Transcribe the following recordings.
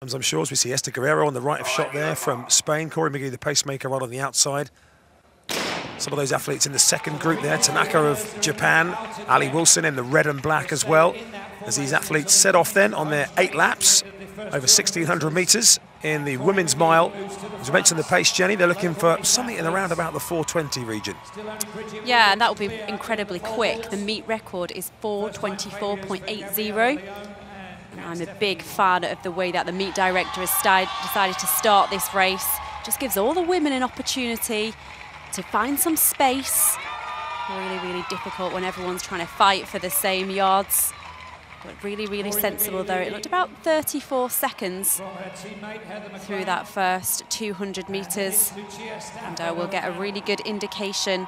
I'm sure, as we see Esther Guerrero on the right of shot there from Spain, Corey McGee, the pacemaker, right on the outside. Some of those athletes in the second group there, Tanaka of Japan, Ali Wilson in the red and black as well, as these athletes set off then on their 8 laps, over 1,600 metres in the women's mile. As we mentioned the pace, Jenny, they're looking for something in around about the 4:20 region. Yeah, and that will be incredibly quick. The meet record is 4:24.80. I'm a big fan of the way that the meet director has decided to start this race. Just gives all the women an opportunity to find some space. Really, really difficult when everyone's trying to fight for the same yards. But really, really sensible though. It looked about 34 seconds through that first 200 metres. And we'll get a really good indication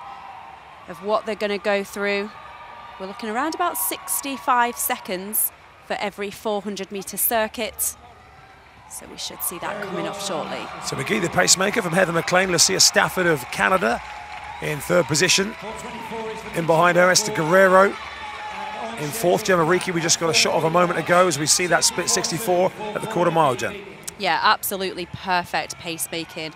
of what they're going to go through. We're looking around about 65 seconds for every 400-metre circuit. So we should see that coming off shortly. So McGee, the pacemaker from Heather McLean, Lucia Stafford of Canada in 3rd position. In behind her, Esther Guerrero. In 4th, Gemma Ricci, we just got a shot of a moment ago as we see that split 64 at the quarter mile, Jen. Yeah, absolutely perfect pacemaking.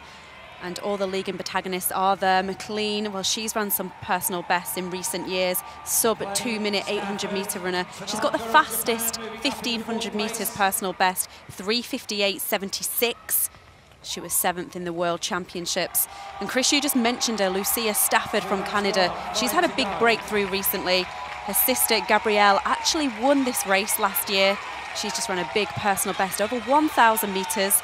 And all the league and protagonists are there. McLean, well, she's run some personal bests in recent years. Sub 2-minute 800-metre runner. She's got the fastest 1,500 metres personal best, 3:58.76. She was 7th in the World Championships. And Chris, you just mentioned her, Lucia Stafford from Canada. She's had a big breakthrough recently. Her sister, Gabrielle, actually won this race last year. She's just run a big personal best, over 1,000 metres.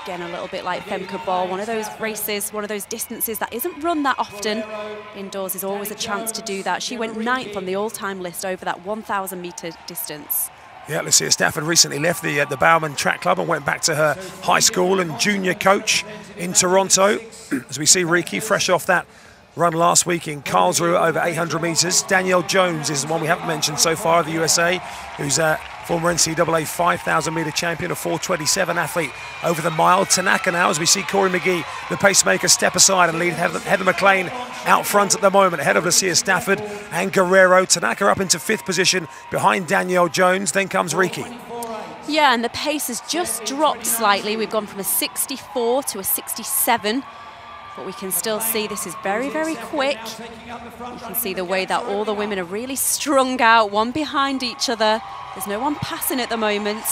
Again, a little bit like Femke Bol, one of those races, one of those distances that isn't run that often. Indoors is always a chance to do that. She went 9th on the all-time list over that 1,000-metre distance. Yeah, Lucia Stafford recently left the Bowerman Track Club and went back to her high school and junior coach in Toronto. As we see Ricci fresh off that run last week in Karlsruhe over 800 metres. Danielle Jones is the one we haven't mentioned so far of the USA, who's a former NCAA 5,000-metre champion, a 4:27 athlete over the mile. Tanaka now, as we see Corey McGee, the pacemaker, step aside and lead Heather McLean out front at the moment, ahead of Lucia Stafford and Guerrero. Tanaka up into 5th position behind Danielle Jones. Then comes Ricci. Yeah, and the pace has just dropped slightly. We've gone from a 64 to a 67. But we can still see this is very, very quick. You can see the way that all the women are really strung out, one behind each other. There's no one passing at the moment,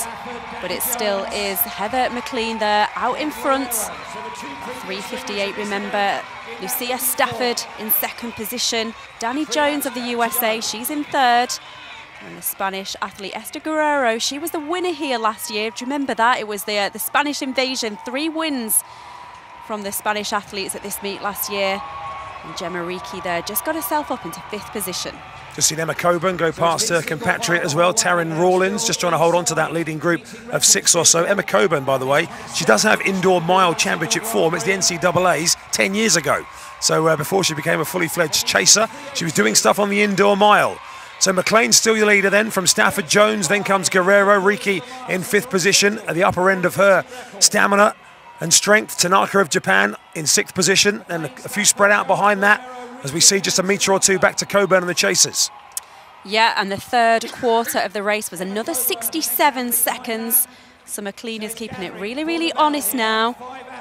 but it still is Heather McLean there out in front. 3:58, remember. Lucia Stafford in 2nd position. Danny Jones of the USA, she's in 3rd. And the Spanish athlete Esther Guerrero, she was the winner here last year. Do you remember that? It was the Spanish invasion, 3 wins from the Spanish athletes at this meet last year. And Gemma Ricci there just got herself up into 5th position. Just seen Emma Coburn go past her compatriot as well, Taryn Rawlins, just trying to hold on to that leading group of 6 or so. Emma Coburn, by the way, she does have indoor mile championship form. It's the NCAA's 10 years ago. So before she became a fully fledged chaser, she was doing stuff on the indoor mile. So McLean's still your leader then from Stafford Jones, then comes Guerrero. Ricci in 5th position at the upper end of her stamina and strength. Tanaka of Japan in 6th position, and a few spread out behind that, as we see just a metre or 2 back to Coburn and the chasers. Yeah, and the 3rd quarter of the race was another 67 seconds. So McLean is keeping it really, really honest now.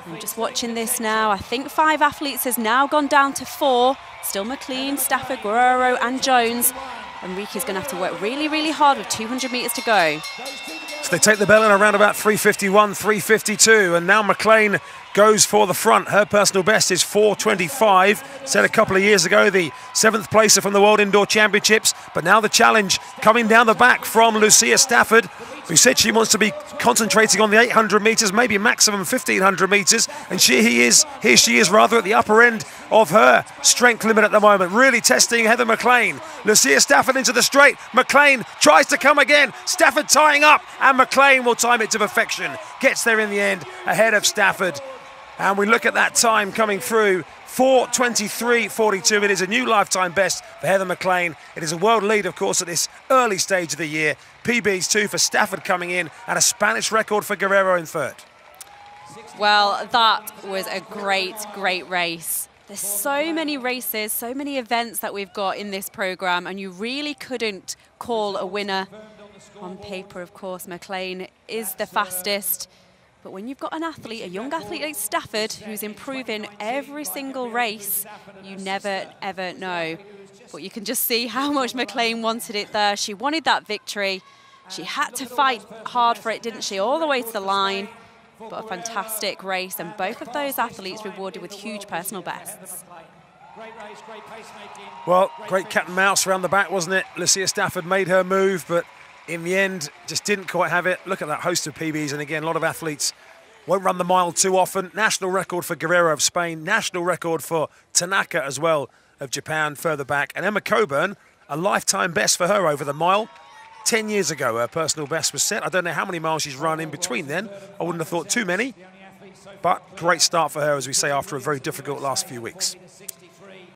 I'm just watching this now. I think 5 athletes has now gone down to 4. Still McLean, Stafford, Guerrero and Jones. And Ricci's going to have to work really, really hard with 200 metres to go. So they take the bell in around about 3:51, 3:52, and now McLean goes for the front. Her personal best is 4:25, set a couple of years ago, the 7th placer from the World Indoor Championships, but now the challenge coming down the back from Lucia Stafford, who said she wants to be concentrating on the 800 metres, maybe maximum 1,500 metres, and here she is rather at the upper end of her strength limit at the moment, really testing Heather McLean. Lucia Stafford into the straight, McLean tries to come again, Stafford tying up, and McLean will time it to perfection, gets there in the end ahead of Stafford. And we look at that time coming through, 4:23.42. It is a new lifetime best for Heather McLean. It is a world lead, of course, at this early stage of the year. PBs 2 for Stafford coming in, and a Spanish record for Guerrero in 3rd. Well, that was a great, great race. There's so many races, so many events that we've got in this program, and you really couldn't call a winner. On paper, of course, McLean is the fastest. But when you've got an athlete, a young athlete like Stafford, who's improving every single race, you never, ever know. But you can just see how much McLean wanted it there. She wanted that victory. She had to fight hard for it, didn't she? All the way to the line. But a fantastic race, and both of those athletes rewarded with huge personal bests. Well, great cat and mouse around the back, wasn't it? Lucia Stafford made her move, but in the end, just didn't quite have it. Look at that host of PBs, and again, a lot of athletes won't run the mile too often. National record for Guerrero of Spain, national record for Tanaka as well of Japan further back. And Emma Coburn, a lifetime best for her over the mile. 10 years ago, her personal best was set. I don't know how many miles she's run in between then. I wouldn't have thought too many. But great start for her, as we say, after a very difficult last few weeks.